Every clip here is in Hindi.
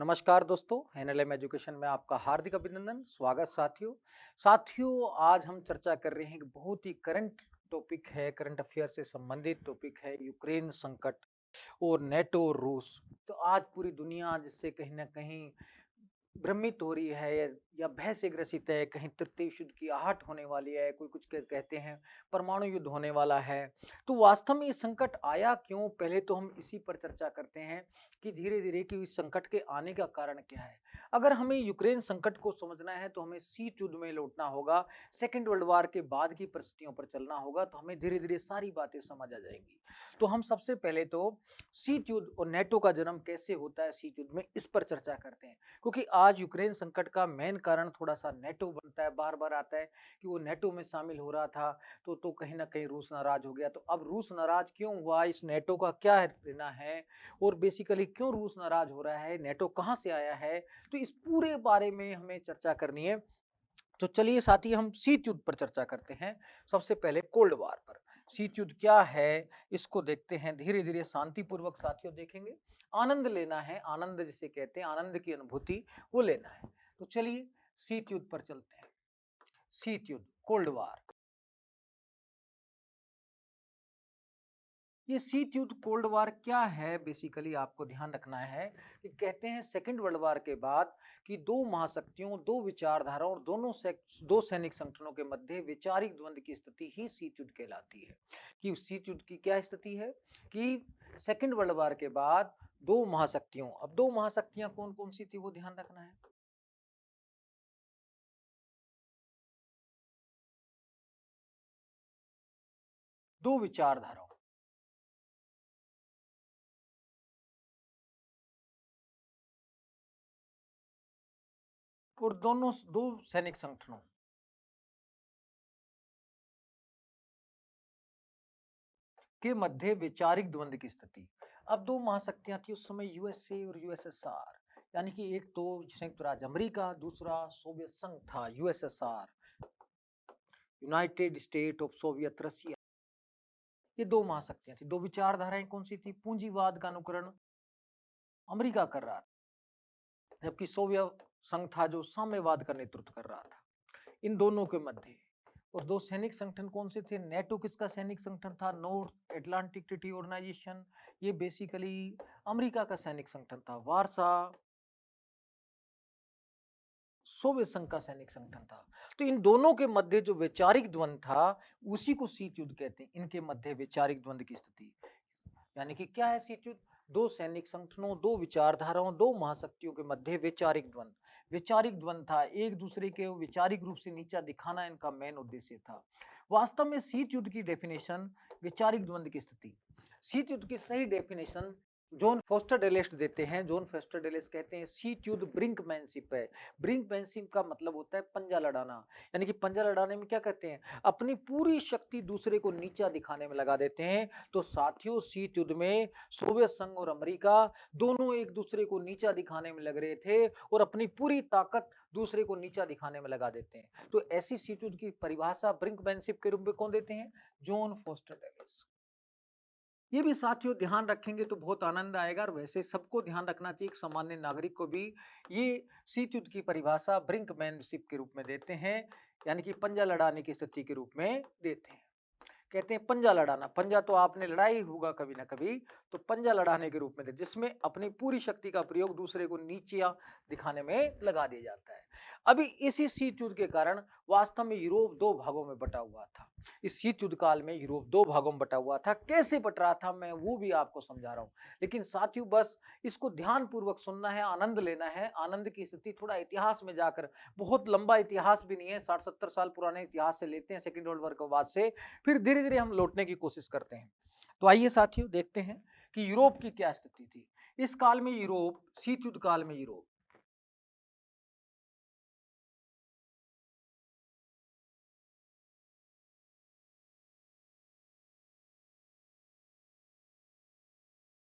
नमस्कार दोस्तों, एनएलएम एजुकेशन में आपका हार्दिक अभिनंदन, स्वागत साथियों। साथियों, आज हम चर्चा कर रहे हैं कि बहुत ही करंट टॉपिक है, करंट अफेयर से संबंधित टॉपिक है यूक्रेन संकट और नेटो और रूस। तो आज पूरी दुनिया जिससे कहीं न कहीं भ्रमित हो रही है या भय से ग्रसित है, कहीं तृतीय युद्ध की आहट होने वाली है, कोई कुछ कहते हैं परमाणु युद्ध होने वाला है। तो वास्तव में ये संकट आया क्यों? पहले तो हम इसी पर चर्चा करते हैं कि धीरे-धीरे कि इस संकट के आने का कारण क्या है? अगर हमें यूक्रेन संकट को समझना है तो हमें शीत युद्ध में लौटना होगा, सेकंड वर्ल्ड वॉर के बाद की परिस्थितियों पर चलना होगा, तो हमें धीरे-धीरे सारी बातें समझ आ जाएँगी। तो हम सबसे पहले तो शीत युद्ध और नेटो का जन्म कैसे होता है शीत युद्ध में, इस पर चर्चा करते हैं। क्योंकि आज यूक्रेन संकट का मेन कारण थोड़ा-सा नेटो बनता है, बार-बार आता है कि वो नेटो में शामिल हो रहा था, तो कहीं न कहीं रूस नाराज़ हो गया। तो अब रूस नाराज़ क्यों हुआ? इस नेटो का क्या लेना है? और बेसिकली क्यों रूस नाराज़ हो रहा है? नेटो कहाँ से आया है? तो इस पूरे बारे में हमें चर्चा करनी है। तो चलिए साथी हम शीत युद्ध पर चर्चा करते हैं। सबसे पहले कोल्ड वॉर पर। शीत युद्ध क्या है? इसको देखते हैं धीरे-धीरे शांतिपूर्वक साथियों देखेंगे। आनंद लेना है, आनंद जिसे कहते हैं, आनंद की अनुभूति वो लेना है। तो चलिए शीत युद्ध पर चलते हैं। शीत युद्ध, कोल्ड वॉर। ये शीत युद्ध कोल्ड वॉर क्या है बेसिकली आपको ध्यान रखना है कि कहते हैं सेकंड वर्ल्ड वॉर के बाद कि दो महाशक्तियों, दो विचारधाराओं और दो सैनिक संगठनों के मध्य वैचारिक द्वंद्व की स्थिति ही शीत युद्ध कहलाती है। कि शीत युद्ध की क्या स्थिति है कि सेकंड वर्ल्ड वॉर के बाद दो महाशक्तियों, अब दो महाशक्तियां कौन कौन सी थी वो ध्यान रखना है। दो विचारधाराओं और दोनों दो सैनिक संगठनों के मध्य वैचारिक द्वंद्व की स्थिति। अब दो महाशक्तियां थी उस समय, यूएसए और यूएसएसआर। यानी कि एक तो संयुक्त राज्य अमेरिका, दूसरा सोवियत संघ था USSR, United state of Soviet Russia. ये दो महाशक्तियां थी। दो विचारधाराएं कौन सी थी? पूंजीवाद का अनुकरण अमेरिका कर रहा था, जबकि सोवियत संघ था जो साम्यवाद का नेतृत्व कर रहा था। इन दोनों के मध्य और दो सैनिक संगठन कौन से थे? नेटो किसका सैनिक संगठन था? North Atlantic Treaty Organization. ये बेसिकली अमेरिका का सैनिक संगठन था। वारसा सोवियत संघ का सैनिक संगठन था। तो इन दोनों के मध्य जो वैचारिक द्वंद था उसी को शीत युद्ध कहते हैं। इनके मध्य वैचारिक द्वंद की स्थिति, यानी कि क्या है शीत युद्ध? दो सैनिक संगठनों, दो विचारधाराओं, दो महाशक्तियों के मध्य वैचारिक द्वंद। वैचारिक द्वंद था, एक दूसरे के वैचारिक रूप से नीचा दिखाना इनका मेन उद्देश्य था। वास्तव में शीत युद्ध की डेफिनेशन वैचारिक द्वंद की स्थिति, शीत युद्ध की सही डेफिनेशन जॉन फोस्टर डेलेस देते हैं। जॉन फोस्टर डेलेस कहते हैं शीत युद्ध ब्रिंकमैनशिप है। ब्रिंकमैनशिप का मतलब होता है पंजा लड़ाना। यानी कि पंजा लड़ाने में क्या कहते हैं? अपनी पूरी शक्ति दूसरे को नीचा दिखाने में लगा देते हैं। तो साथियों शीत युद्ध में सोवियत संघ और अमेरिका दोनों एक दूसरे को नीचा दिखाने में लग रहे थे और अपनी पूरी ताकत दूसरे को नीचा दिखाने में लगा देते हैं। तो ऐसी शीत युद्ध की परिभाषा ब्रिंकमैनशिप के रूप में कौन देते हैं? John Foster Dulles. ये भी साथियों ध्यान रखेंगे तो बहुत आनंद आएगा, और वैसे सबको ध्यान रखना चाहिए, एक सामान्य नागरिक को भी। ये शीत युद्ध की परिभाषा ब्रिंकमैनशिप के रूप में देते हैं, यानी कि पंजा लड़ाने की स्थिति के रूप में देते हैं। कहते हैं पंजा लड़ाना, पंजा तो आपने लड़ाई होगा कभी ना कभी, तो पंजा लड़ाने के रूप में थे जिसमें अपनी पूरी शक्ति का प्रयोग दूसरे को नीचे दिखाने में लगा दिया जाता है। अभी इसी शीत युद्ध के कारण वास्तव में यूरोप दो भागों में बटा हुआ था। इस शीत युद्ध काल में यूरोप दो भागों में बटा हुआ था। कैसे बट रहा था मैं वो भी आपको समझा रहा हूं, लेकिन साथियों बस इसको ध्यान पूर्वक सुनना है, आनंद लेना है। आनंद की स्थिति थोड़ा इतिहास में जाकर, बहुत लंबा इतिहास भी नहीं है, 60-70 साल पुराने इतिहास से लेते हैं, सेकेंड वर्ल्ड वॉर के बाद से, फिर धीरे धीरे हम लौटने की कोशिश करते हैं। तो आइए साथियों देखते हैं कि यूरोप की क्या स्थिति थी इस काल में। यूरोप, शीत युद्ध काल में यूरोप,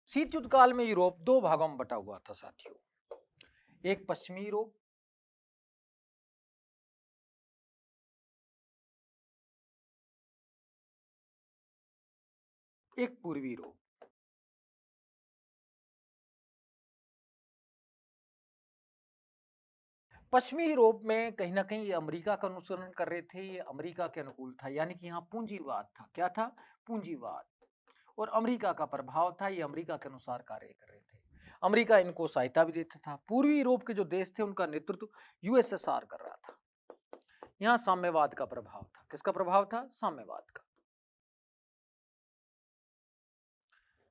शीत युद्ध काल में यूरोप दो भागों में बटा हुआ था साथियों। एक पश्चिमी यूरोप, एक पूर्वी यूरोप। पश्चिमी यूरोप में कहीं न कहीं ये अमेरिका का अनुसरण कर रहे थे, ये अमेरिका के अनुकूल था, यानी कि यहाँ पूंजीवाद था। क्या था? पूंजीवाद। और अमेरिका का प्रभाव था, ये अमेरिका के अनुसार कार्य कर रहे थे। अमेरिका इनको सहायता भी देता था। पूर्वी यूरोप के जो देश थे, उनका नेतृत्व यूएसएसआर कर रहा था। यहाँ साम्यवाद का प्रभाव था। किसका प्रभाव था? साम्यवाद का।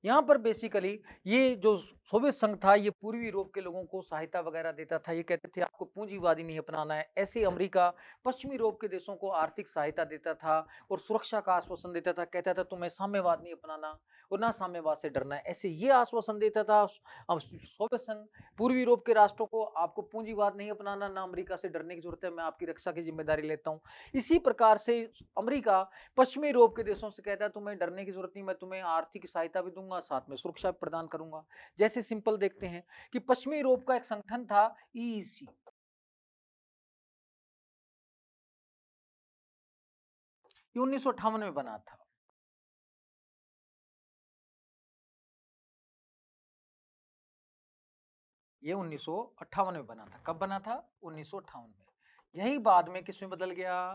यहाँ पर बेसिकली ये जो सोवियत संघ था, ये पूर्वी यूरोप के लोगों को सहायता वगैरह देता था। ये कहते थे आपको पूंजीवादी नहीं अपनाना है। ऐसे अमेरिका पश्चिमी यूरोप के देशों को आर्थिक सहायता देता था और सुरक्षा का आश्वासन देता था। कहता था तुम्हें साम्यवाद नहीं अपनाना और ना साम्यवाद से डरना है। ऐसे ये आश्वासन देता था अब सोवियत संघ पूर्वी यूरोप के राष्ट्रों को, आपको पूंजीवाद नहीं अपनाना, ना अमेरिका से डरने की जरूरत है, मैं आपकी रक्षा की जिम्मेदारी लेता हूँ। इसी प्रकार से अमेरिका पश्चिमी यूरोप के देशों से कहता है तुम्हें डरने की जरूरत नहीं, मैं तुम्हें आर्थिक सहायता भी दूंगा, साथ में सुरक्षा भी प्रदान करूंगा। जैसे सिंपल देखते हैं कि पश्चिमी यूरोप का एक संगठन था ईईसी। ये 1958 में बना था। ये 1958 में बना था। कब बना था? 1958 में। यही बाद में किसमें बदल गया?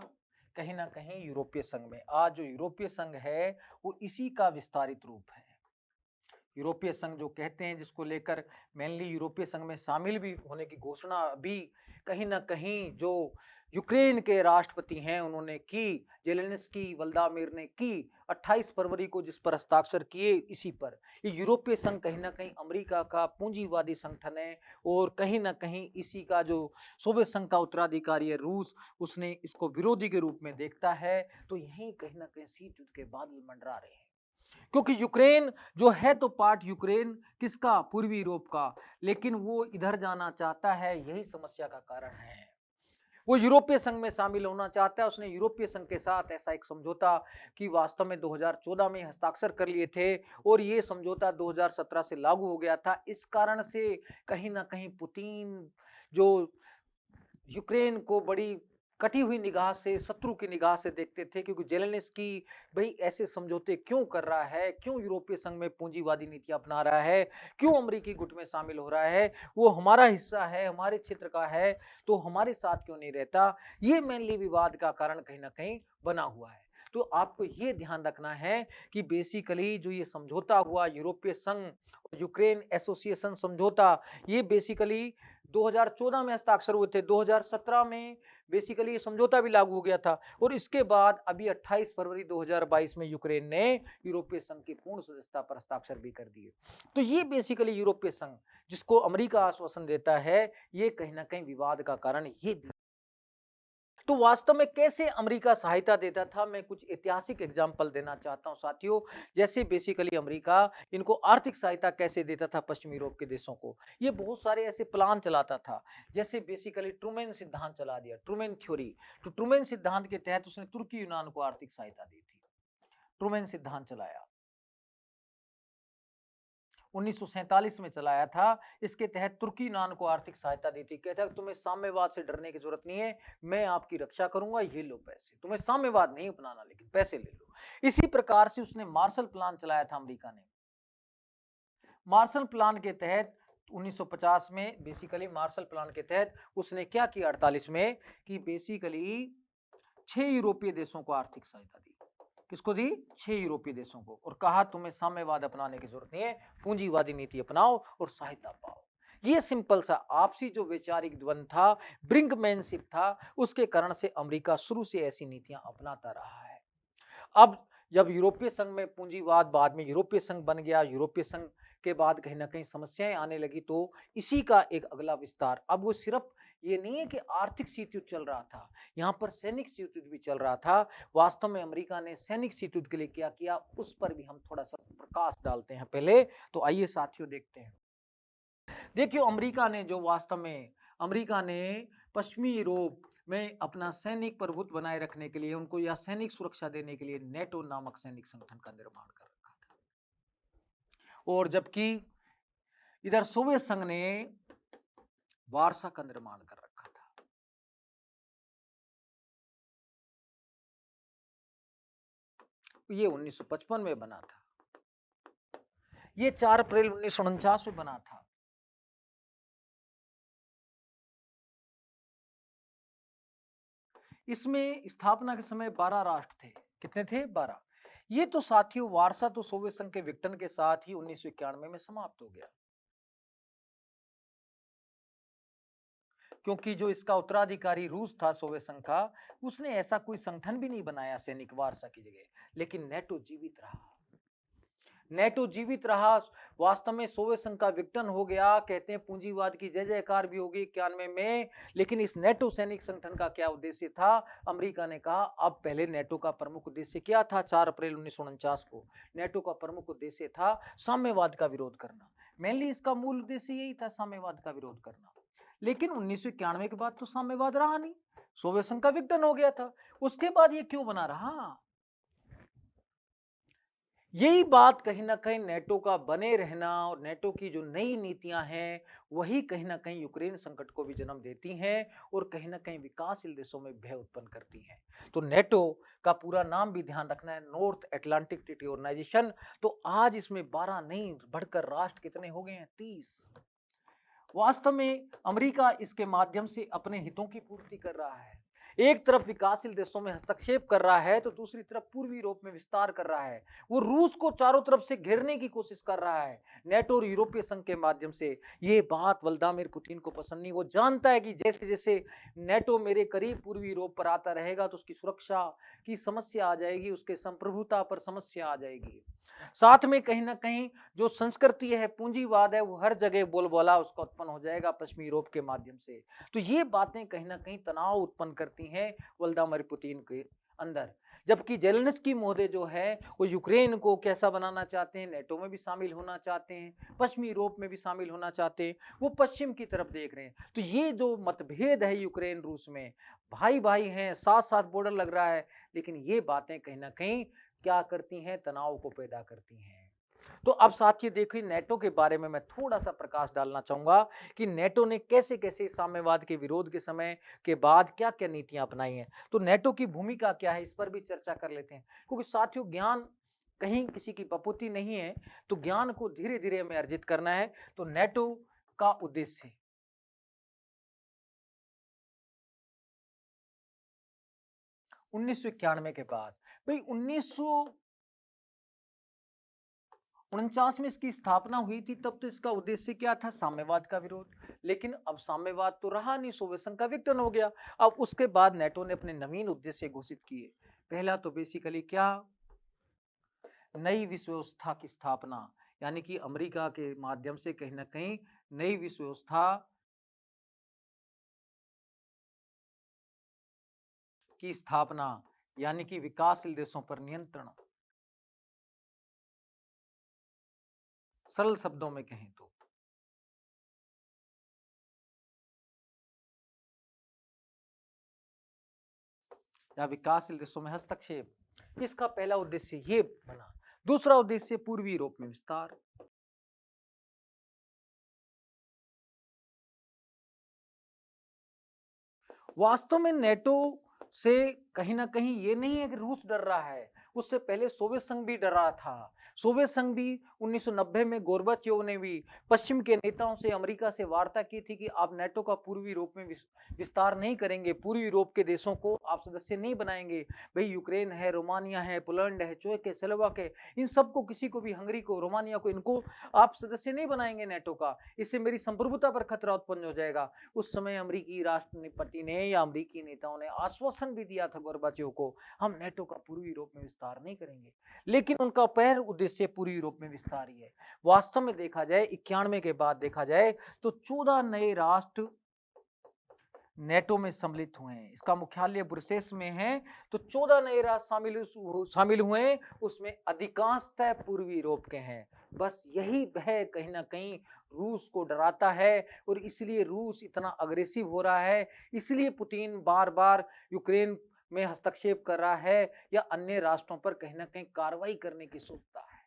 कहीं ना कहीं यूरोपीय संघ में। आज जो यूरोपीय संघ है वो इसी का विस्तारित रूप है। यूरोपीय संघ जो कहते हैं, जिसको लेकर मेनली यूरोपीय संघ में शामिल भी होने की घोषणा भी कहीं ना कहीं जो यूक्रेन के राष्ट्रपति हैं उन्होंने की, जेलेंस्की वल्दामिर ने की 28 फरवरी को, जिस पर हस्ताक्षर किए इसी पर। ये यूरोपीय संघ कहीं ना कहीं अमेरिका का पूंजीवादी संगठन है और कहीं ना कहीं इसी का जो सोवियत संघ का उत्तराधिकारी है रूस, उसने इसको विरोधी के रूप में देखता है। तो यही कहीं ना कहीं शीत युद्ध के बादल मंडरा रहे हैं, क्योंकि यूक्रेन जो है तो पार्ट यूक्रेन किसका? पूर्वी यूरोप का, लेकिन वो इधर जाना चाहता है, यही समस्या का कारण है। वो यूरोपीय संघ में शामिल होना चाहता है। उसने यूरोपीय संघ के साथ ऐसा एक समझौता कि वास्तव में 2014 में हस्ताक्षर कर लिए थे और ये समझौता 2017 से लागू हो गया था। इस कारण से कहीं ना कहीं पुतिन जो यूक्रेन को बड़ी कटी हुई निगाह से, शत्रु की निगाह से देखते थे, क्योंकि जेलेंस्की भाई ऐसे समझौते क्यों कर रहा है, क्यों यूरोपीय संघ में पूंजीवादी नीति अपना रहा है, क्यों अमेरिकी गुट में शामिल हो रहा है, वो हमारा हिस्सा है, हमारे क्षेत्र का है, तो हमारे साथ क्यों नहीं रहता। ये मेनली विवाद का कारण कहीं ना कहीं बना हुआ है। तो आपको ये ध्यान रखना है कि बेसिकली जो ये समझौता हुआ यूरोपीय संघ यूक्रेन एसोसिएशन समझौता, ये बेसिकली 2014 में हस्ताक्षर हुए थे। 2017 में बेसिकली ये समझौता भी लागू हो गया था और इसके बाद अभी 28 फरवरी 2022 में यूक्रेन ने यूरोपीय संघ की पूर्ण सदस्यता पर हस्ताक्षर भी कर दिए। तो ये बेसिकली यूरोपीय संघ, जिसको अमेरिका आश्वासन देता है, ये कहीं ना कहीं विवाद का कारण ये भी। तो वास्तव में कैसे अमेरिका सहायता देता था, मैं कुछ ऐतिहासिक एग्जांपल देना चाहता हूं साथियों। जैसे बेसिकली अमेरिका इनको आर्थिक सहायता कैसे देता था पश्चिमी यूरोप के देशों को, ये बहुत सारे ऐसे प्लान चलाता था। जैसे बेसिकली ट्रूमैन सिद्धांत चला दिया, ट्रूमैन थ्योरी। तो ट्रूमैन सिद्धांत के तहत उसने तुर्की यूनान को आर्थिक सहायता दी थी। ट्रूमैन सिद्धांत चलाया, 1947 में चलाया था। इसके तहत तुर्की यूनान को आर्थिक सहायता दी थी। कहता है तुम्हें साम्यवाद से डरने की जरूरत नहीं है, मैं आपकी रक्षा करूंगा, ये लो पैसे, तुम्हें साम्यवाद नहीं अपनाना, लेकिन पैसे ले लो। इसी प्रकार से उसने मार्शल प्लान चलाया था अमेरिका ने। मार्शल प्लान के तहत 1950 में बेसिकली मार्शल प्लान के तहत उसने क्या किया 48 में, कि बेसिकली 6 यूरोपीय देशों को आर्थिक सहायता दी। किसको दी? 6 यूरोपीय देशों को, और कहा तुम्हें साम्यवाद अपनाने की जरूरत नहीं है, पूंजीवादी नीति अपनाओ और सहायता पाओ। ये सिंपल सा आपसी जो वैचारिक द्वंद था, ब्रिंकमैनशिप था, उसके कारण से अमेरिका शुरू से ऐसी नीतियां अपनाता रहा है। अब जब यूरोपीय संघ में पूंजीवाद, बाद में यूरोपीय संघ बन गया, यूरोपीय संघ के बाद कहीं ना कहीं समस्याएं आने लगी, तो इसी का एक अगला विस्तार। अब वो सिर्फ ये नहीं है कि आर्थिक शीत युद्ध चल रहा था, यहाँ पर सैनिक शीत युद्ध भी चल रहा था। वास्तव में अमेरिका ने सैनिक शीत युद्ध के लिए क्या किया, उस पर भी हम थोड़ा सा प्रकाश डालते हैं पहले। तो आइए साथियों देखते हैं। देखिए अमेरिका ने जो वास्तव में अमेरिका ने पश्चिमी यूरोप में अपना सैनिक प्रभुत्व बनाए रखने के लिए, उनको यह सैनिक सुरक्षा देने के लिए नेटो नामक सैनिक संगठन का निर्माण कर रखा था। और जबकि इधर सोवियत संघ ने वार्सा का निर्माण कर रखा था। ये 1955 में बना था। ये 4 अप्रैल 1949 में बना था। इसमें स्थापना के समय 12 राष्ट्र थे। कितने थे? 12। ये तो साथियों वारसा तो सोवियत संघ के विघटन के साथ ही 1991 में समाप्त हो गया, क्योंकि जो इसका उत्तराधिकारी रूस था सोवियत संघ का, उसने ऐसा कोई संगठन भी नहीं बनाया सैनिक वारसा की जगह, लेकिन नेटो जीवित रहा। नेटो जीवित रहा। वास्तव में सोवियत संघ का विघटन हो गया, कहते हैं पूंजीवाद की जय जयकार भी होगी 91 में, लेकिन इस नेटो सैनिक संगठन का क्या उद्देश्य था? अमेरिका ने कहा अब पहले नेटो का प्रमुख उद्देश्य क्या था? 4 अप्रैल 1949 को नेटो का प्रमुख उद्देश्य था साम्यवाद का विरोध करना। मेनली इसका मूल उद्देश्य यही था, साम्यवाद का विरोध करना। लेकिन 1991 के बाद तो साम्यवाद रहा नहीं, सोवियत संघ का विघटन हो गया था। उसके बाद ये क्यों बना रहा? यही बात कहीं ना कहीं नेटो का बने रहना और नेटो की जो नई नीतियां हैं वही कहीं ना कहीं यूक्रेन संकट को भी जन्म देती हैं और कहीं ना कहीं विकासशील देशों में भय उत्पन्न करती हैं। तो नेटो का पूरा नाम भी ध्यान रखना है, नॉर्थ एटलांटिक ट्रीटी ऑर्गेनाइजेशन। तो आज इसमें 12 नहीं बढ़कर राष्ट्र कितने हो गए हैं? 30। वास्तव में अमेरिका इसके माध्यम से अपने हितों की पूर्ति कर रहा है। एक तरफ विकासशील देशों में हस्तक्षेप कर रहा है तो दूसरी तरफ पूर्वी यूरोप में विस्तार कर रहा है। वो रूस को चारों तरफ से घेरने की कोशिश कर रहा है नेटो और यूरोपीय संघ के माध्यम से। ये बात व्लादिमीर पुतिन को पसंद नहीं। वो जानता है कि जैसे जैसे नेटो मेरे करीब पूर्वी यूरोप पर आता रहेगा तो उसकी सुरक्षा की समस्या आ जाएगी, उसके संप्रभुता पर समस्या आ जाएगी। साथ में कहीं ना कहीं जो संस्कृति है, पूंजीवाद है, वो हर जगह बोलबाला उसका उत्पन्न हो जाएगा पश्चिमी यूरोप के माध्यम से। तो ये बातें कहीं ना कहीं तनाव उत्पन्न करती हैं व्लादिमीर पुतिन के अंदर। जबकि जेलेंस्की महोदय जो है वो यूक्रेन को कैसा बनाना चाहते हैं, नेटो में भी शामिल होना चाहते हैं, पश्चिमी यूरोप में भी शामिल होना चाहते हैं, वो पश्चिम की तरफ देख रहे हैं। तो ये जो मतभेद है यूक्रेन रूस में, भाई भाई हैं, साथ साथ बॉर्डर लग रहा है, लेकिन ये बातें कहीं ना कहीं क्या करती हैं? तनाव को पैदा करती हैं। तो अब साथियों देखिए नेटो के बारे में मैं थोड़ा सा प्रकाश डालना चाहूंगा कि नेटो ने कैसे कैसे साम्यवाद के विरोध के समय के बाद क्या क्या नीतियां अपनाई हैं। तो नेटो की भूमिका क्या है, इस पर भी चर्चा कर लेते हैं, क्योंकि साथियों ज्ञान कहीं किसी की बपुती नहीं है, तो ज्ञान को धीरे धीरे हमें अर्जित करना है। तो नेटो का उद्देश्य 1991 के बाद, भाई 1949 में इसकी स्थापना हुई थी, तब तो इसका उद्देश्य क्या था? साम्यवाद का विरोध। लेकिन अब साम्यवाद तो रहा नहीं, सोवियत संघ का विघटन हो गया। अब उसके बाद नेटो ने अपने नवीन उद्देश्य घोषित किए। पहला तो बेसिकली क्या? नई विश्व व्यवस्था की स्थापना, यानी कि अमेरिका के माध्यम से कहीं ना कहीं नई विश्व व्यवस्था की स्थापना, यानी कि विकासशील देशों पर नियंत्रण। सरल शब्दों में कहें तो या विकासशील देशों में हस्तक्षेप, इसका पहला उद्देश्य ये बना। दूसरा उद्देश्य पूर्वी यूरोप में विस्तार। वास्तव में नेटो से कहीं ना कहीं ये नहीं है कि रूस डर रहा है, उससे पहले सोवियत संघ भी डर रहा था। सोवियत संघ भी 1990 में गोर्बाचेव ने भी पश्चिम के नेताओं से अमेरिका से वार्ता की थी कि आप नेटो का पूर्वी यूरोप में विस्तार नहीं करेंगे, पूर्वी यूरोप के देशों को आप सदस्य नहीं बनाएंगे। भाई यूक्रेन है, रोमानिया है, पोलैंड है, चेक है, स्लोवाक है, इन सबको, किसी को भी, हंगरी को, रोमानिया को, इनको आप सदस्य नहीं बनाएंगे नेटो का, इससे मेरी संप्रभुता पर खतरा उत्पन्न हो जाएगा। उस समय अमेरिकी राष्ट्रपति ने या अमेरिकी नेताओं ने आश्वासन भी दिया था गोर्बाचेव को, हम नेटो का पूर्वी यूरोप में विस्तार नहीं करेंगे। लेकिन उनका पहला उद्देश्य पूर्वी यूरोप में विस्तार ही है। वास्तव में देखा जाए 91 के बाद देखा जाए तो 14 नए राष्ट्र नेटो में सम्मिलित हुए हैं। इसका मुख्यालय ब्रुसेल्स में है। तो 14 नए राष्ट्र शामिल हुए, उसमें अधिकांशतः पूर्वी यूरोप के हैं। बस यही भय कहीं ना कहीं रूस को डराता है और इसलिए रूस इतना अग्रेसिव हो रहा है, इसलिए पुतिन बार बार यूक्रेन में हस्तक्षेप कर रहा है या अन्य राष्ट्रों पर कहीं ना कहीं कार्रवाई करने की सोचता है,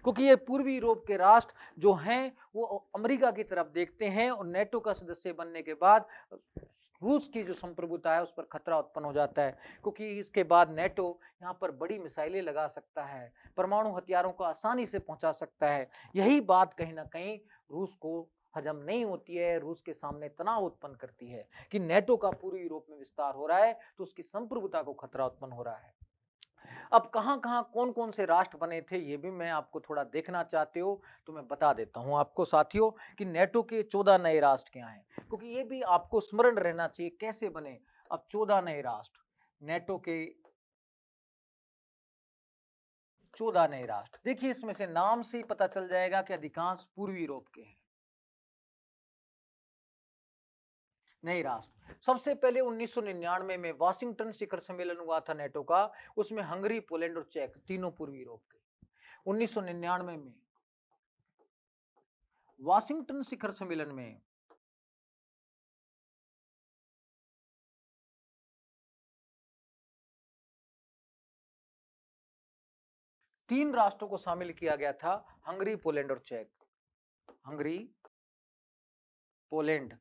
क्योंकि ये पूर्वी यूरोप के राष्ट्र जो हैं वो अमेरिका की तरफ देखते हैं और नेटो का सदस्य बनने के बाद रूस की जो संप्रभुता है उस पर खतरा उत्पन्न हो जाता है, क्योंकि इसके बाद नेटो यहाँ पर बड़ी मिसाइलें लगा सकता है, परमाणु हथियारों को आसानी से पहुंचा सकता है। यही बात कहीं ना कहीं रूस को हजम नहीं होती है, रूस के सामने तनाव उत्पन्न करती है कि नेटो का पूर्वी यूरोप में विस्तार हो रहा है, तो उसकी संप्रभुता को खतरा उत्पन्न हो रहा है। अब कहां-कहां कौन-कौन से राष्ट्र बने थे, ये भी मैं आपको थोड़ा देखना चाहते हो तो मैं बता देता हूं आपको साथियों कि नेटो के 14 नए राष्ट्र क्या हैं, क्योंकि ये भी आपको स्मरण रहना चाहिए कैसे बने। अब 14 नए राष्ट्र, नेटो के 14 नए राष्ट्र, देखिए इसमें से नाम से ही पता चल जाएगा कि अधिकांश पूर्वी यूरोप के हैं नए राष्ट्र। सबसे पहले 1999 में वाशिंगटन शिखर सम्मेलन हुआ था नेटो का, उसमें हंगरी, पोलैंड और चेक तीनों पूर्वी यूरोप के। 1999 में वाशिंगटन शिखर सम्मेलन में तीन राष्ट्रों को शामिल किया गया था, हंगरी, पोलैंड और चेक। हंगरी, पोलैंड,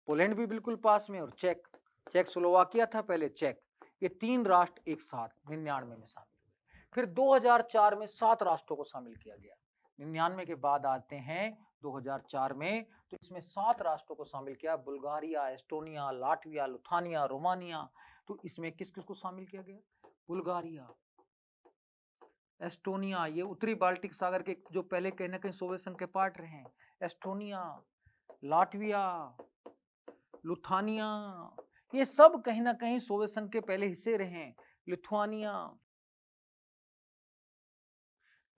पोलैंड भी बिल्कुल पास में, और चेक, चेक स्लोवाकिया था पहले, चेक। ये तीन राष्ट्र एक साथ 99 में शामिल हुए। फिर 2004 में 7 राष्ट्रों को शामिल किया गया। 99 के बाद आते हैं 2004 में, तो इसमें 7 राष्ट्रों को शामिल किया, Bulgaria, Estonia, Latvia, Lithuania, Romania. तो इसमें किस किस को शामिल किया गया? बुल्गारिया, एस्टोनिया, ये उत्तरी बाल्टिक सागर के जो पहले कहीं ना कहीं सोवियत संघ के पार्ट रहे हैं, एस्टोनिया, लाटविया, लुथानिया, ये सब कहीं ना कहीं सोवियत संघ के पहले हिस्से रहे हैं। लिथुआनिया,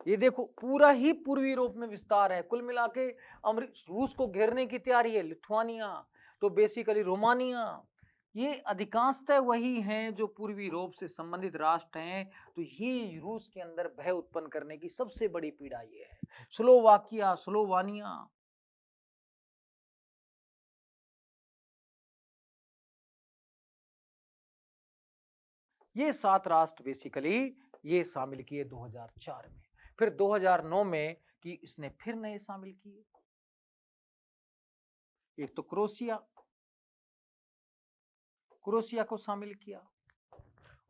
ये देखो पूरा ही पूर्वी यूरोप में विस्तार है, कुल मिला के रूस को घेरने की तैयारी है। लिथुआनिया, तो बेसिकली रोमानिया, ये अधिकांशतः वही हैं जो पूर्वी यूरोप से संबंधित राष्ट्र हैं। तो ये रूस के अंदर भय उत्पन्न करने की सबसे बड़ी पीड़ा ये है। स्लोवाकिया, स्लोवानिया, ये 7 राष्ट्र बेसिकली ये शामिल किए 2004 में। फिर 2009 में कि इसने फिर नए शामिल किए, एक तो क्रोएशिया, क्रोएशिया को शामिल किया,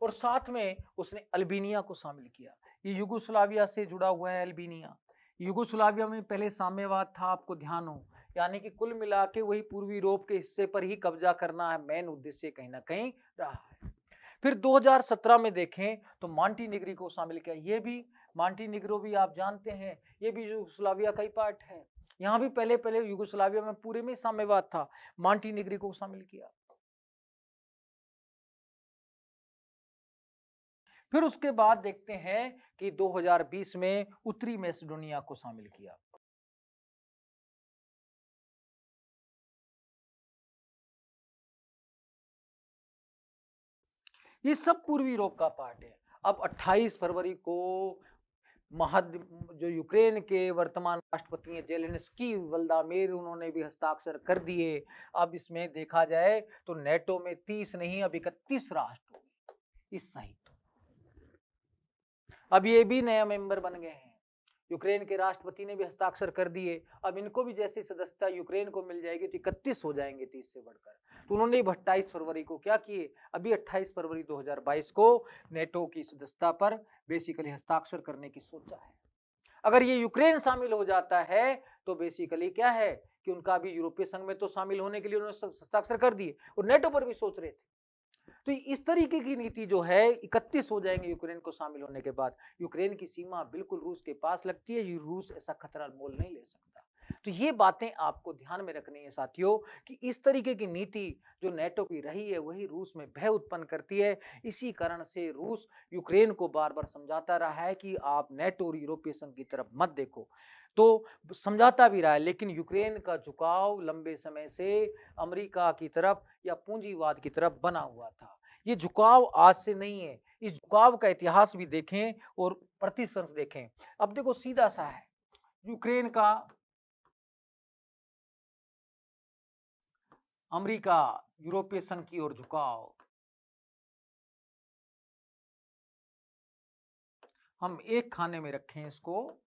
और साथ में उसने अल्बानिया को शामिल किया। ये युगोस्लाविया से जुड़ा हुआ है अल्बानिया। युगोस्लाविया में पहले साम्यवाद था, आपको ध्यान हो, यानी कि कुल मिला के वही पूर्वी यूरोप के हिस्से पर ही कब्जा करना है, मेन उद्देश्य कहीं ना कहीं रहा है। फिर 2017 में देखें तो मॉन्टीनिग्रो को शामिल किया। ये भी मॉन्टीनिग्रो भी आप जानते हैं, ये भी यूगोस्लाविया का ही पार्ट है। यहाँ भी पहले पहले यूगोस्लाविया में पूरे में साम्यवाद था, मॉन्टीनिग्रो को शामिल किया। फिर उसके बाद देखते हैं कि 2020 में उत्तरी मैसेडोनिया को शामिल किया। ये सब पूर्वी यूरोप का पार्ट है। अब 28 फरवरी को जो यूक्रेन के वर्तमान राष्ट्रपति हैं जेलेंस्की वल्दामिर, उन्होंने भी हस्ताक्षर कर दिए। अब इसमें देखा जाए तो नेटो में 30 नहीं अब 31 राष्ट्र हो गए इस सहित। अब ये भी नया मेंबर बन गए हैं, यूक्रेन के राष्ट्रपति ने भी हस्ताक्षर कर दिए। अब इनको भी जैसी सदस्यता यूक्रेन को मिल जाएगी तो 31 हो जाएंगे 30 से बढ़कर। तो उन्होंने 28 फरवरी को क्या किए, अभी 28 फरवरी 2022 को नेटो की सदस्यता पर बेसिकली हस्ताक्षर करने की सोचा है। अगर ये यूक्रेन शामिल हो जाता है तो बेसिकली क्या है कि उनका भी यूरोपीय संघ में तो शामिल होने के लिए उन्होंने हस्ताक्षर कर दिए, और नेटो पर भी सोच रहे थे। तो इस तरीके की नीति जो है, 31 हो जाएंगे यूक्रेन को शामिल होने के बाद। यूक्रेन की सीमा बिल्कुल रूस के पास लगती है, रूस ऐसा खतरा मोल नहीं ले सकता। तो ये बातें आपको ध्यान में रखनी है साथियों, कि इस तरीके की नीति जो नेटो की रही है वही रूस में भय उत्पन्न करती है। इसी कारण से रूस यूक्रेन को बार बार समझाता रहा है कि आप नेटो और यूरोपीय संघ की तरफ मत देखो, तो समझाता भी रहा है। लेकिन यूक्रेन का झुकाव लंबे समय से अमेरिका की तरफ या पूंजीवाद की तरफ बना हुआ था। ये झुकाव आज से नहीं है, इस झुकाव का इतिहास भी देखें और प्रतिशत देखें। अब देखो सीधा सा है, यूक्रेन का अमेरिका यूरोपीय संघ की ओर झुकाव, हम एक खाने में रखें इसको,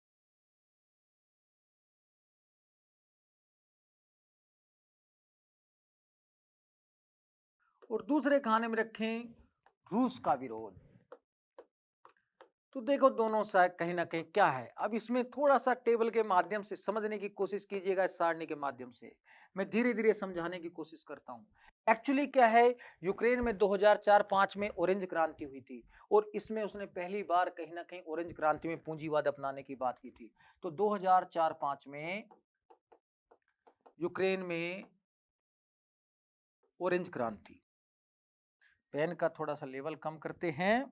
और दूसरे खाने में रखें रूस का विरोध। तो देखो दोनों साइड कहीं ना कहीं क्या है, अब इसमें थोड़ा सा टेबल के माध्यम से समझने की कोशिश कीजिएगा, इस सारणी के माध्यम से मैं धीरे धीरे समझाने की कोशिश करता हूँ। एक्चुअली क्या है, यूक्रेन में 2004-5 में ऑरेंज क्रांति हुई थी और इसमें उसने पहली बार कहीं ना कहीं ऑरेंज क्रांति में पूंजीवाद अपनाने की बात की थी। तो 2004-5 में यूक्रेन में ऑरेंज क्रांति, पेन का थोड़ा सा लेवल कम करते हैं।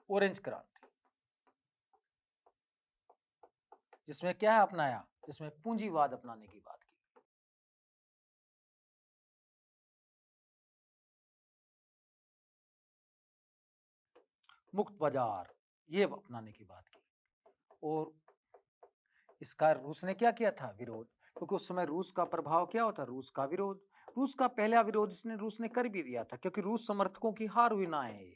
ऑरेंज क्रांति जिसमें क्या है अपनाया, जिसमें पूंजीवाद अपनाने की बात की। मुक्त बाजार ये अपनाने की बात की और इसका रूस ने क्या किया था, विरोध, क्योंकि उस समय रूस का प्रभाव क्या होता, रूस का विरोध। रूस का पहला विरोध इसने रूस ने कर भी दिया था, क्योंकि रूस समर्थकों की हार हुई ना है,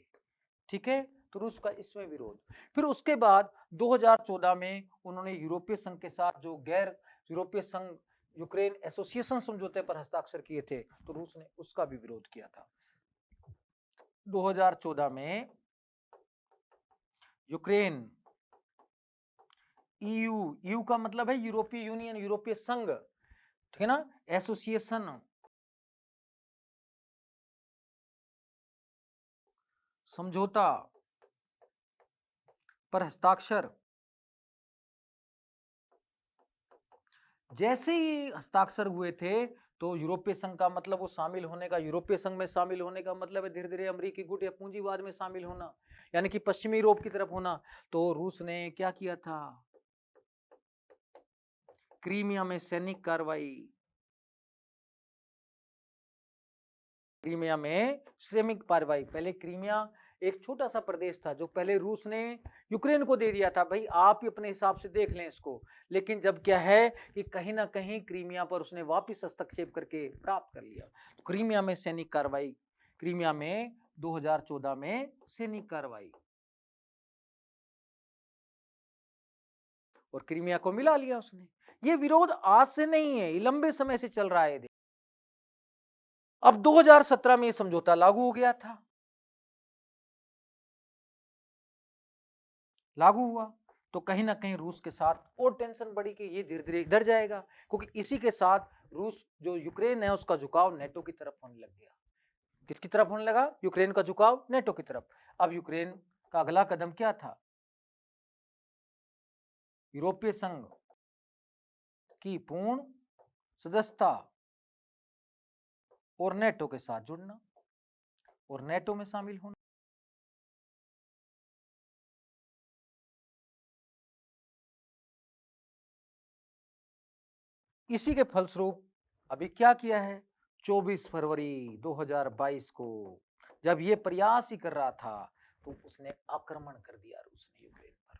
ठीक है, तो रूस का इसमें विरोध। फिर उसके बाद 2014 में उन्होंने यूरोपीय संघ के साथ जो गैर यूरोपीय संघ यूक्रेन एसोसिएशन समझौते पर हस्ताक्षर किए थे, तो रूस ने उसका भी विरोध किया था। 2014 में यूक्रेन ईयू का मतलब है यूरोपीय यूनियन, यूरोपीय संघ, ठीक है ना, एसोसिएशन समझौता पर हस्ताक्षर, जैसे ही हस्ताक्षर हुए थे तो यूरोपीय संघ का मतलब वो शामिल होने का, यूरोपीय संघ में शामिल होने का मतलब है धीरे धीरे अमेरिकी गुट या पूंजीवाद में शामिल होना, यानी कि पश्चिमी यूरोप की तरफ होना। तो रूस ने क्या किया था, क्रीमिया में सैनिक कार्रवाई, क्रीमिया में सैनिक कार्रवाई। पहले क्रीमिया एक छोटा सा प्रदेश था जो पहले रूस ने यूक्रेन को दे दिया था, भाई आप ही अपने हिसाब से देख लें इसको, लेकिन जब क्या है कि कहीं ना कहीं क्रीमिया पर उसने वापस हस्तक्षेप करके प्राप्त कर लिया। तो क्रीमिया में सैनिक कार्रवाई, क्रीमिया में 2014 में सैनिक कार्रवाई और क्रीमिया को मिला लिया उसने। ये विरोध आज से नहीं है, ये लंबे समय से चल रहा है। अब 2017 में ये समझौता लागू हो गया था, लागू हुआ, तो कहीं ना कहीं रूस के साथ और टेंशन बढ़ी कि ये धीरे धीरे इधर जाएगा, क्योंकि इसी के साथ रूस जो यूक्रेन है उसका झुकाव नेटो की तरफ होने लग गया। किसकी तरफ होने लगा, यूक्रेन का झुकाव नेटो की तरफ। अब यूक्रेन का अगला कदम क्या था, यूरोपीय संघ की पूर्ण सदस्यता और नेटो के साथ जुड़ना और नेटो में शामिल होना। इसी के फलस्वरूप अभी क्या किया है, 24 फरवरी 2022 को जब ये प्रयास ही कर रहा था तो उसने आक्रमण कर दिया रूस ने यूक्रेन पर।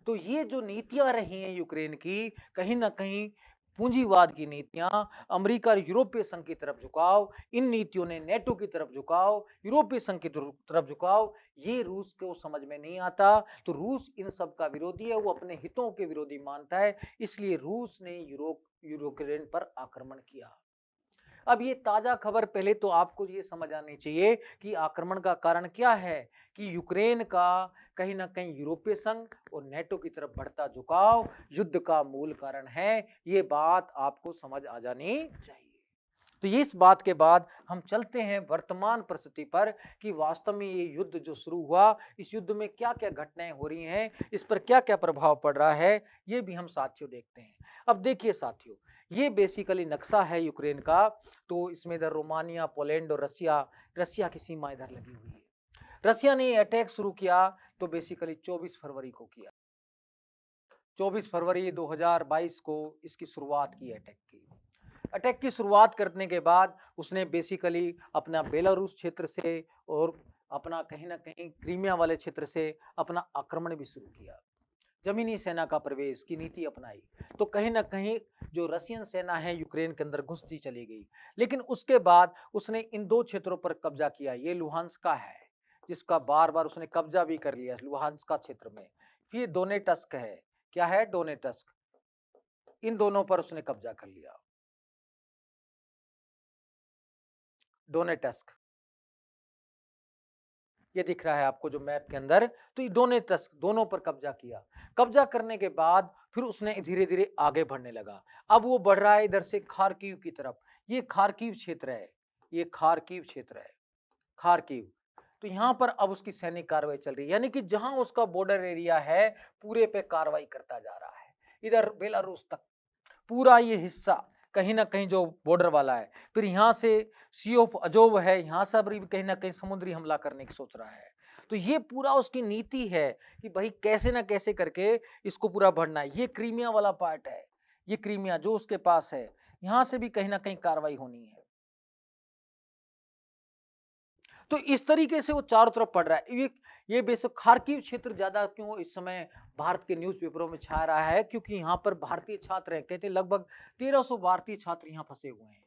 तो ये जो नीतियां रही हैं यूक्रेन की, कहीं ना कहीं पूंजीवाद की नीतियां, अमेरिका और यूरोपीय संघ की तरफ झुकाव, इन नीतियों ने नेटो की तरफ झुकाव, यूरोपीय संघ की तरफ झुकाव, ये रूस को समझ में नहीं आता। तो रूस इन सब का विरोधी है, वो अपने हितों के विरोधी मानता है, इसलिए रूस ने यूक्रेन पर आक्रमण किया। अब ये ताजा खबर, पहले तो आपको ये समझ आनी चाहिए कि आक्रमण का कारण क्या है, कि यूक्रेन का कहीं ना कहीं यूरोपीय संघ और नेटो की तरफ बढ़ता झुकाव युद्ध का मूल कारण है। ये बात आपको समझ आ जानी चाहिए। तो ये इस बात के बाद हम चलते हैं वर्तमान परिस्थिति पर कि वास्तव में ये युद्ध जो शुरू हुआ, इस युद्ध में क्या क्या घटनाएं हो रही हैं, इस पर क्या क्या प्रभाव पड़ रहा है, ये भी हम साथियों देखते हैं। अब देखिए साथियों, ये बेसिकली नक्शा है यूक्रेन का। तो इसमें इधर रोमानिया, पोलैंड और रसिया, रसिया की सीमा इधर लगी हुई है। रसिया ने अटैक शुरू किया तो बेसिकली 24 फरवरी को किया, 24 फरवरी 2022 को इसकी शुरुआत की अटैक की। अटैक की शुरुआत करने के बाद उसने बेसिकली अपना बेलारूस क्षेत्र से और अपना कहीं ना कहीं क्रीमिया वाले क्षेत्र से अपना आक्रमण भी शुरू किया, जमीनी सेना का प्रवेश की नीति अपनाई। तो कहीं ना कहीं जो रशियन सेना है यूक्रेन के अंदर घुसती चली गई, लेकिन उसके बाद उसने इन दो क्षेत्रों पर कब्जा किया। ये लुहांस का है जिसका बार बार उसने कब्जा भी कर लिया लुहांस का क्षेत्र में। फिर डोनेटस्क है, क्या है डोनेटस्क, इन दोनों पर उसने कब्जा कर लिया, डोनेटस्क। ये दिख रहा है आपको जो मैप के अंदर। तो ये दोनों पर कब्जा किया। कब्जा करने के बाद फिर उसने धीरे-धीरे आगे बढ़ने लगा। अब वो बढ़ रहा है इधर से खार्किव की तरफ। ये खार्किव क्षेत्र है, ये खार्किव क्षेत्र है, खार्किव। तो यहाँ पर अब उसकी सैनिक कार्रवाई चल रही है, यानी कि जहां उसका बॉर्डर एरिया है, पूरे पे कार्रवाई करता जा रहा है। इधर बेलारूस तक पूरा ये हिस्सा कहीं ना कहीं जो बॉर्डर वाला है। फिर यहाँ से सी ऑफ अजोव है, यहाँ से भी कहीं ना कहीं समुद्री हमला करने की सोच रहा है। तो ये पूरा उसकी नीति है कि भाई कैसे ना कैसे करके इसको पूरा बढ़ना है। ये क्रीमिया वाला पार्ट है, ये क्रीमिया जो उसके पास है, यहाँ से भी कहीं ना कहीं कार्रवाई होनी है। तो इस तरीके से वो चारों तरफ पड़ रहा है। ये बेशक खार्किव क्षेत्र ज्यादा क्यों इस समय भारत के न्यूज़पेपरों में छा रहा है, क्योंकि यहाँ पर भारतीय छात्र हैं। कहते हैं लगभग 1300 भारतीय छात्र यहाँ फंसे हुए हैं।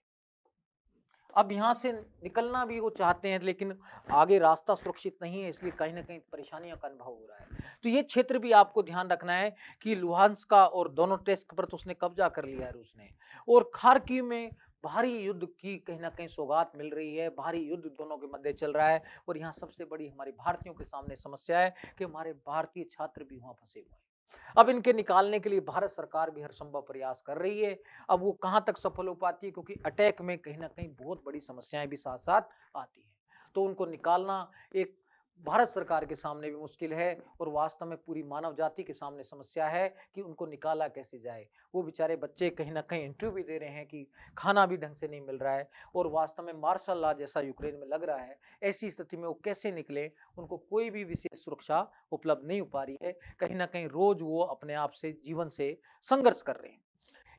अब यहाँ से निकलना भी वो चाहते हैं, लेकिन आगे रास्ता सुरक्षित नहीं है, इसलिए कहीं ना कहीं परेशानियों का अनुभव हो रहा है। तो ये क्षेत्र भी आपको ध्यान रखना है कि लुहांस्क का और दोनेत्स्क पर तो उसने कब्जा कर लिया है रूस ने, और खार्किव में भारी युद्ध की कहीं ना कहीं सौगात मिल रही है। भारी युद्ध दोनों के मध्य चल रहा है। और यहाँ सबसे बड़ी हमारे भारतीयों के सामने समस्या है कि हमारे भारतीय छात्र भी वहां फंसे हुए हैं। अब इनके निकालने के लिए भारत सरकार भी हर संभव प्रयास कर रही है। अब वो कहां तक सफल हो पाती है, क्योंकि अटैक में कहीं ना कहीं बहुत बड़ी समस्याएं भी साथ साथ आती हैं। तो उनको निकालना एक भारत सरकार के सामने भी मुश्किल है, और वास्तव में पूरी मानव जाति के सामने समस्या है कि उनको निकाला कैसे जाए। वो बेचारे बच्चे कहीं ना कहीं इंटरव्यू भी दे रहे हैं कि खाना भी ढंग से नहीं मिल रहा है, और वास्तव में मार्शल लॉ जैसा यूक्रेन में लग रहा है। ऐसी स्थिति में वो कैसे निकले, उनको कोई भी विशेष सुरक्षा उपलब्ध नहीं हो पा रही है। कहीं ना कहीं रोज वो अपने आप से जीवन से संघर्ष कर रहे हैं।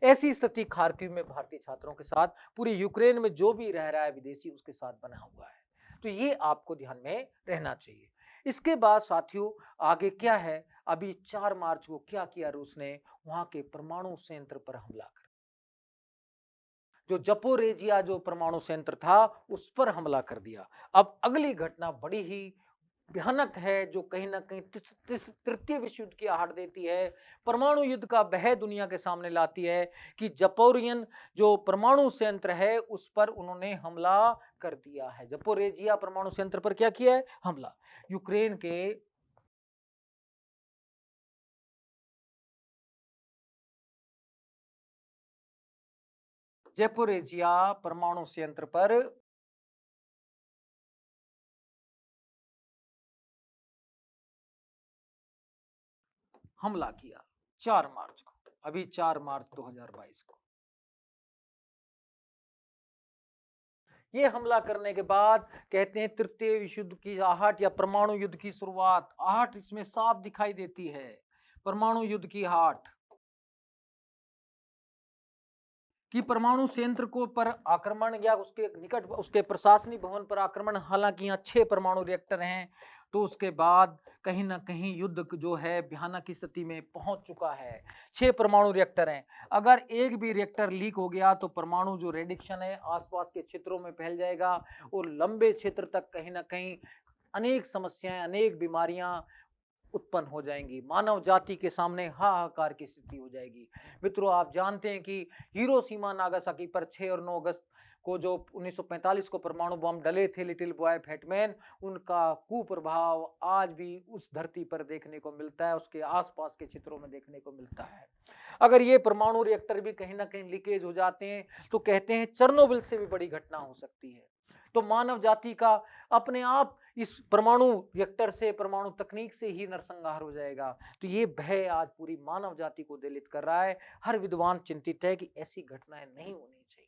ऐसी स्थिति खार्किव में भारतीय छात्रों के साथ, पूरे यूक्रेन में जो भी रह रहा है विदेशी, उसके साथ बना हुआ है। तो ये आपको ध्यान में रहना चाहिए। इसके बाद साथियों आगे क्या है, अभी 4 मार्च को क्या किया रूस ने, वहां के परमाणु संयंत्र पर हमला कर, जो जपोरेजिया जो परमाणु संयंत्र था उस पर हमला कर दिया। अब अगली घटना बड़ी ही भयानक है, जो कहीं ना कहीं तृतीय विश्व युद्ध की आहट देती है, परमाणु युद्ध का भय दुनिया के सामने लाती है कि जपोरियन जो परमाणु संयंत्र है उस पर उन्होंने हमला कर दिया है। जपोरेजिया परमाणु संयंत्र पर क्या किया है, हमला। यूक्रेन के जपोरेजिया परमाणु संयंत्र पर हमला किया 4 मार्च को, अभी 4 मार्च 2022 को। ये हमला करने के बाद कहते हैं तृतीय विश्व युद्ध की आहट या परमाणु युद्ध की शुरुआत। आहट इसमें साफ दिखाई देती है, परमाणु युद्ध की आहट, कि परमाणु संयंत्र को पर आक्रमण या उसके निकट उसके प्रशासनिक भवन पर आक्रमण। हालांकि यहाँ 6 परमाणु रिएक्टर हैं, तो उसके बाद कहीं ना कहीं युद्ध जो है भयानक स्थिति में पहुंच चुका है। 6 परमाणु रिएक्टर हैं, अगर एक भी रिएक्टर लीक हो गया तो परमाणु जो रेडिएशन है आसपास के क्षेत्रों में फैल जाएगा, और लंबे क्षेत्र तक कहीं ना कहीं अनेक समस्याएं, अनेक बीमारियां उत्पन्न हो जाएंगी। मानव जाति के सामने हाहाकार की स्थिति हो जाएगी। मित्रों आप जानते हैं कि हिरोशिमा नागासाकी पर 6 और 9 अगस्त को जो 1945 को परमाणु बम डले थे, लिटिल बॉय फैटमैन, उनका कुप्रभाव आज भी उस धरती पर देखने को मिलता है, उसके आसपास के क्षेत्रों में देखने को मिलता है। अगर ये परमाणु रिएक्टर भी कहीं ना कहीं लीकेज हो जाते हैं तो कहते हैं चेरनोबिल से भी बड़ी घटना हो सकती है। तो मानव जाति का अपने आप इस परमाणु रिएक्टर से, परमाणु तकनीक से ही नरसंहार हो जाएगा। तो ये भय आज पूरी मानव जाति को दलित कर रहा है। हर विद्वान चिंतित है कि ऐसी घटनाएं नहीं होनी चाहिए।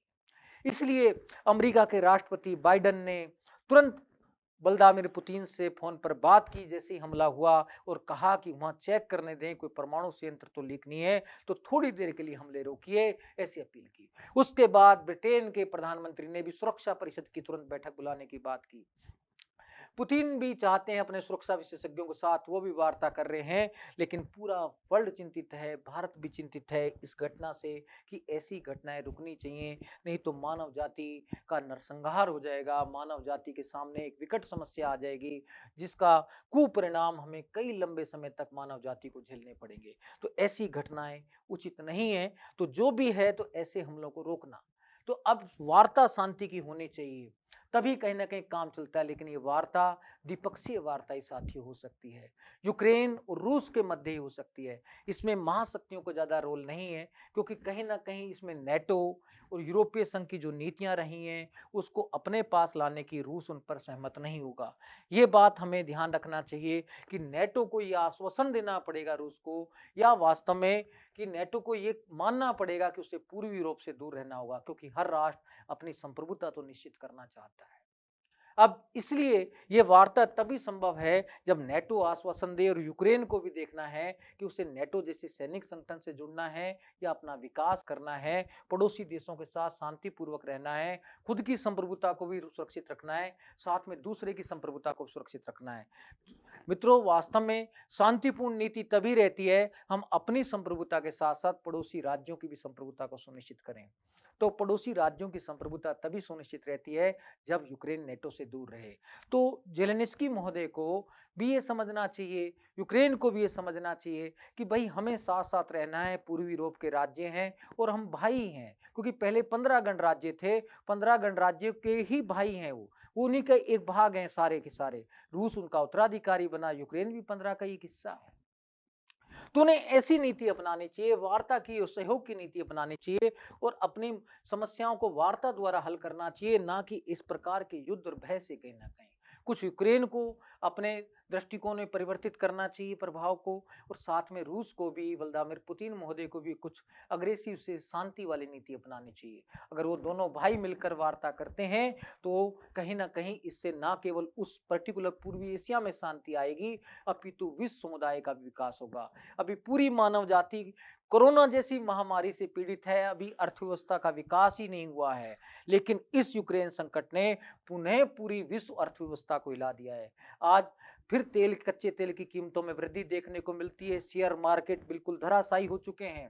इसलिए अमेरिका के राष्ट्रपति बाइडेन ने तुरंत व्लादिमीर पुतिन से फोन पर बात की जैसे ही हमला हुआ, और कहा कि वहां चेक करने दें, कोई परमाणु संयंत्र तो लीक नहीं है, तो थोड़ी देर के लिए हमले रोकिए, ऐसी अपील की। उसके बाद ब्रिटेन के प्रधानमंत्री ने भी सुरक्षा परिषद की तुरंत बैठक बुलाने की बात की। पुतिन भी चाहते हैं अपने सुरक्षा विशेषज्ञों के साथ, वो भी वार्ता कर रहे हैं, लेकिन पूरा वर्ल्ड चिंतित है, भारत भी चिंतित है इस घटना से कि ऐसी घटनाएं रुकनी चाहिए, नहीं तो मानव जाति का नरसंहार हो जाएगा। मानव जाति के सामने एक विकट समस्या आ जाएगी, जिसका कुपरिणाम हमें कई लंबे समय तक मानव जाति को झेलने पड़ेंगे। तो ऐसी घटनाएं उचित नहीं है। तो जो भी है तो ऐसे हमलों को रोकना। तो अब वार्ता शांति की होनी चाहिए। तभी कहीं ना कहीं काम चलता है। लेकिन ये वार्ता द्विपक्षीय वार्ता ही साथियों हो सकती है, यूक्रेन और रूस के मध्य ही हो सकती है। इसमें महाशक्तियों को ज्यादा रोल नहीं है, क्योंकि कहीं ना कहीं इसमें नेटो और यूरोपीय संघ की जो नीतियां रही हैं उसको अपने पास लाने की रूस उन पर सहमत नहीं होगा। ये बात हमें ध्यान रखना चाहिए कि नेटो को यह आश्वासन देना पड़ेगा रूस को, या वास्तव में कि नेटो को ये मानना पड़ेगा कि उसे पूर्वी यूरोप से दूर रहना होगा, क्योंकि हर राष्ट्र अपनी संप्रभुता तो निश्चित करना चाहता है। अब इसलिए ये वार्ता तभी संभव है जब नेटो आश्वासन दे, और यूक्रेन को भी देखना है कि उसे नेटो जैसे सैनिक संगठन से जुड़ना है या अपना विकास करना है, पड़ोसी देशों के साथ शांतिपूर्वक रहना है, खुद की संप्रभुता को भी सुरक्षित रखना है, साथ में दूसरे की संप्रभुता को सुरक्षित रखना है। मित्रों, वास्तव में शांतिपूर्ण नीति तभी रहती है हम अपनी संप्रभुता के साथ साथ पड़ोसी राज्यों की भी संप्रभुता को सुनिश्चित करें। तो पड़ोसी राज्यों की संप्रभुता तभी सुनिश्चित रहती है जब यूक्रेन नेटो से दूर रहे। तो जेलेनिस्की महोदय को भी ये समझना चाहिए, यूक्रेन को भी ये समझना चाहिए कि भाई हमें साथ साथ रहना है, पूर्वी यूरोप के राज्य हैं और हम भाई हैं, क्योंकि पहले 15 गणराज्य थे, 15 गणराज्यों के ही भाई हैं वो उन्हीं का एक भाग हैं सारे के सारे। रूस उनका उत्तराधिकारी बना, यूक्रेन भी 15 का एक हिस्सा है। तो उन्हें ऐसी नीति अपनानी चाहिए, वार्ता की और सहयोग की नीति अपनानी चाहिए, और अपनी समस्याओं को वार्ता द्वारा हल करना चाहिए, ना कि इस प्रकार के युद्ध और भय से कहीं ना कहीं। कुछ यूक्रेन को अपने दृष्टिकोण में परिवर्तित करना चाहिए प्रभाव को, और साथ में रूस को भी, व्लादिमीर पुतिन महोदय को भी कुछ अग्रेसिव से शांति वाली नीति अपनानी चाहिए। अगर वो दोनों भाई मिलकर वार्ता करते हैं तो कहीं ना कहीं इससे ना केवल उस पर्टिकुलर पूर्वी एशिया में शांति आएगी, अपितु विश्व समुदाय का भी विकास होगा। अभी पूरी मानव जाति कोरोना जैसी महामारी से पीड़ित है, अभी अर्थव्यवस्था का विकास ही नहीं हुआ है, लेकिन इस यूक्रेन संकट ने पुनः पूरी विश्व अर्थव्यवस्था को हिला दिया है। आज फिर कच्चे तेल की कीमतों में वृद्धि देखने को मिलती है, शेयर मार्केट बिल्कुल धराशायी हो चुके हैं,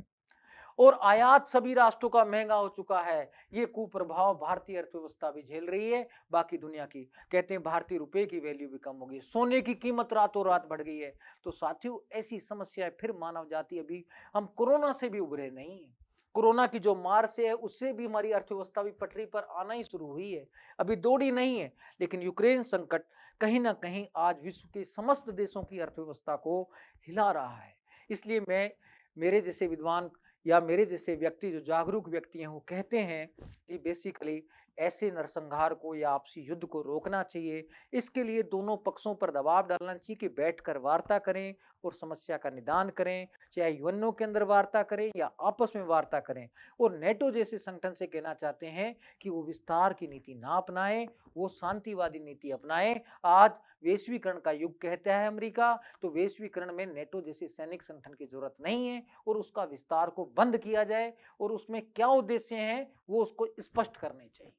और आयात सभी राष्ट्रों का महंगा हो चुका है। ये कुप्रभाव भारतीय अर्थव्यवस्था भी झेल रही है, बाकी दुनिया की। कहते हैं भारतीय रुपए की वैल्यू भी कम हो गई, सोने की कीमत रातों रात बढ़ गई है। तो साथियों, ऐसी समस्याएं फिर मानव जाति, अभी हम कोरोना से भी उभरे नहीं है, कोरोना की जो मार से है उससे भी हमारी अर्थव्यवस्था भी पटरी पर आना ही शुरू हुई है, अभी दौड़ी नहीं है। लेकिन यूक्रेन संकट कहीं ना कहीं आज विश्व के समस्त देशों की अर्थव्यवस्था को हिला रहा है। इसलिए मैं, मेरे जैसे विद्वान या मेरे जैसे व्यक्ति जो जागरूक व्यक्ति हैं, वो कहते हैं कि बेसिकली ऐसे नरसंहार को या आपसी युद्ध को रोकना चाहिए। इसके लिए दोनों पक्षों पर दबाव डालना चाहिए कि बैठकर वार्ता करें और समस्या का निदान करें, चाहे यूएनओ के अंदर वार्ता करें या आपस में वार्ता करें। और नेटो जैसे संगठन से कहना चाहते हैं कि वो विस्तार की नीति ना अपनाएं, वो शांतिवादी नीति अपनाएं। आज वैश्वीकरण का युग कहता है अमेरिका, तो वैश्वीकरण में नेटो जैसे सैनिक संगठन की जरूरत नहीं है, और उसका विस्तार को बंद किया जाए, और उसमें क्या उद्देश्य हैं वो उसको स्पष्ट करने चाहिए,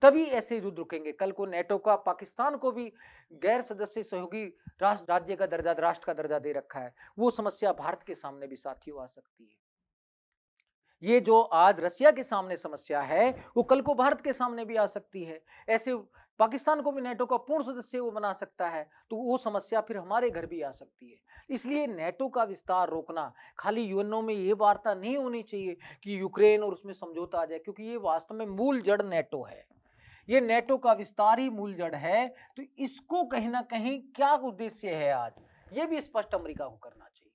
तभी ऐसे युद्ध रुकेंगे। कल को नेटो का पाकिस्तान को भी गैर सदस्य सहयोगी राष्ट्र, राज्य का दर्जा, राष्ट्र का दर्जा दे रखा है, वो समस्या भारत के सामने भी साथियों आ सकती है। ये जो आज रसिया के सामने समस्या है वो कल को भारत के सामने भी आ सकती है। ऐसे पाकिस्तान को भी नेटो का पूर्ण सदस्य वो बना सकता है, तो वो समस्या फिर हमारे घर भी आ सकती है। इसलिए नेटो का विस्तार रोकना, खाली यूएनओ में ये वार्ता नहीं होनी चाहिए कि यूक्रेन और उसमें समझौता आ जाए, क्योंकि ये वास्तव में मूल जड़ नेटो है, ये नेटो का विस्तार ही मूल जड़ है। तो इसको कहीं ना कहीं क्या उद्देश्य है आज, ये भी स्पष्ट अमेरिका को करना चाहिए।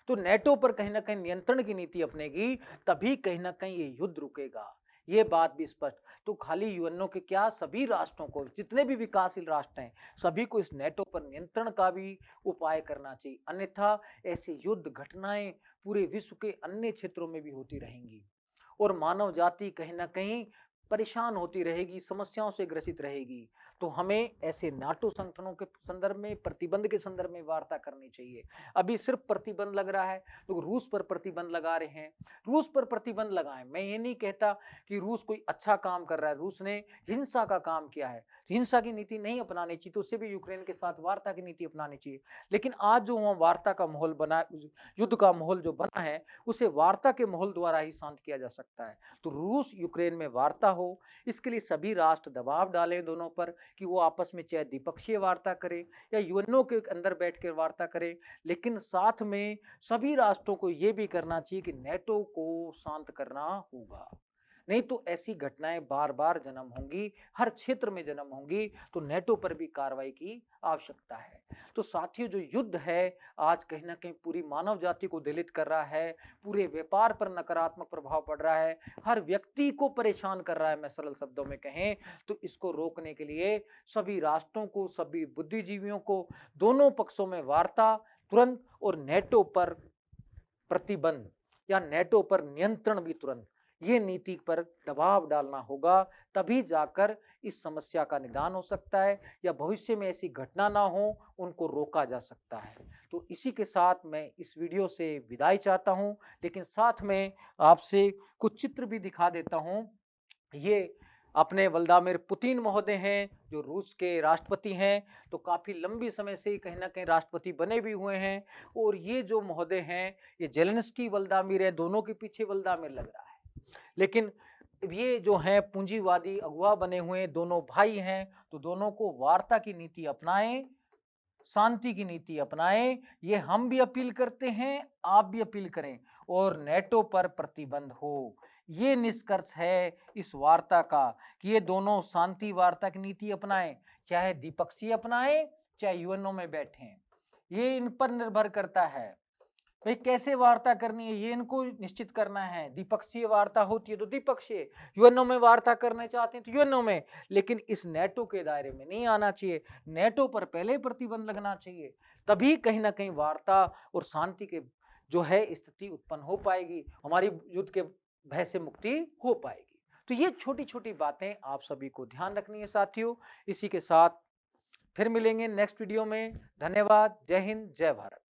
तो नेटो पर कहीं ना कहीं नियंत्रण की नीति अपनेगी, तभी कहीं ना कहीं ये युद्ध रुकेगा, ये बात भी स्पष्ट। तो खाली यूएनओ के क्या, सभी राष्ट्रों को, जितने भी विकासशील राष्ट्र हैं, सभी को इस नेटो पर नियंत्रण का भी उपाय करना चाहिए, अन्यथा ऐसी युद्ध घटनाएं पूरे विश्व के अन्य क्षेत्रों में भी होती रहेंगी, और मानव जाति कहीं ना कहीं परेशान होती रहेगी, समस्याओं से ग्रसित रहेगी। तो हमें ऐसे नाटो संगठनों के संदर्भ में, प्रतिबंध के संदर्भ में वार्ता करनी चाहिए। अभी सिर्फ प्रतिबंध लग रहा है, तो रूस पर प्रतिबंध लगा रहे हैं, रूस पर प्रतिबंध लगाएं। मैं ये नहीं कहता कि रूस कोई अच्छा काम कर रहा है, रूस ने हिंसा का काम किया है, हिंसा की नीति नहीं अपनानी चाहिए, तो उससे भी यूक्रेन के साथ वार्ता की नीति अपनानी चाहिए। लेकिन आज जो वहाँ वार्ता का माहौल बना, युद्ध का माहौल जो बना है, उसे वार्ता के माहौल द्वारा ही शांत किया जा सकता है। तो रूस यूक्रेन में वार्ता हो, इसके लिए सभी राष्ट्र दबाव डालें दोनों पर कि वो आपस में चाहे द्विपक्षीय वार्ता करें या यूएनओ के अंदर बैठ कर वार्ता करें, लेकिन साथ में सभी राष्ट्रों को ये भी करना चाहिए कि नेटो को शांत करना होगा। नहीं तो ऐसी घटनाएं बार बार जन्म होंगी, हर क्षेत्र में जन्म होंगी, तो नेटो पर भी कार्रवाई की आवश्यकता है। तो साथियों, जो युद्ध है आज कहीं ना कहीं पूरी मानव जाति को दलित कर रहा है, पूरे व्यापार पर नकारात्मक प्रभाव पड़ रहा है, हर व्यक्ति को परेशान कर रहा है, मैं सरल शब्दों में कहें तो इसको रोकने के लिए सभी राष्ट्रों को, सभी बुद्धिजीवियों को, दोनों पक्षों में वार्ता तुरंत और नेटो पर प्रतिबंध या नेटो पर नियंत्रण भी तुरंत, ये नीति पर दबाव डालना होगा, तभी जाकर इस समस्या का निदान हो सकता है या भविष्य में ऐसी घटना ना हो, उनको रोका जा सकता है। तो इसी के साथ मैं इस वीडियो से विदाई चाहता हूं, लेकिन साथ में आपसे कुछ चित्र भी दिखा देता हूं। ये अपने व्लादिमीर पुतिन महोदय हैं, जो रूस के राष्ट्रपति हैं, तो काफी लंबी समय से कहीं ना कहीं राष्ट्रपति बने भी हुए हैं। और ये जो महोदय हैं, ये जेलेंस्की व्लादिमीर है, दोनों के पीछे व्लादिमीर लग रहा है, लेकिन ये जो है पूंजीवादी अगुवा बने हुए दोनों भाई हैं, तो दोनों को वार्ता की नीति अपनाएं, शांति की नीति अपनाएं, ये हम भी अपील करते हैं, आप भी अपील करें, और नेटो पर प्रतिबंध हो। ये निष्कर्ष है इस वार्ता का कि ये दोनों शांति वार्ता की नीति अपनाएं, चाहे द्विपक्षीय अपनाएं, चाहे यूएनओ में बैठें, ये इन पर निर्भर करता है। भाई कैसे वार्ता करनी है ये इनको निश्चित करना है। द्विपक्षीय वार्ता होती है तो द्विपक्षीय, यूएनओ में वार्ता करना चाहते हैं तो यूएनओ में, लेकिन इस नेटो के दायरे में नहीं आना चाहिए। नेटो पर पहले प्रतिबंध लगना चाहिए, तभी कहीं ना कहीं वार्ता और शांति के जो है स्थिति उत्पन्न हो पाएगी, हमारी युद्ध के भय से मुक्ति हो पाएगी। तो ये छोटी छोटी बातें आप सभी को ध्यान रखनी है साथियों। इसी के साथ फिर मिलेंगे नेक्स्ट वीडियो में। धन्यवाद। जय हिंद, जय भारत।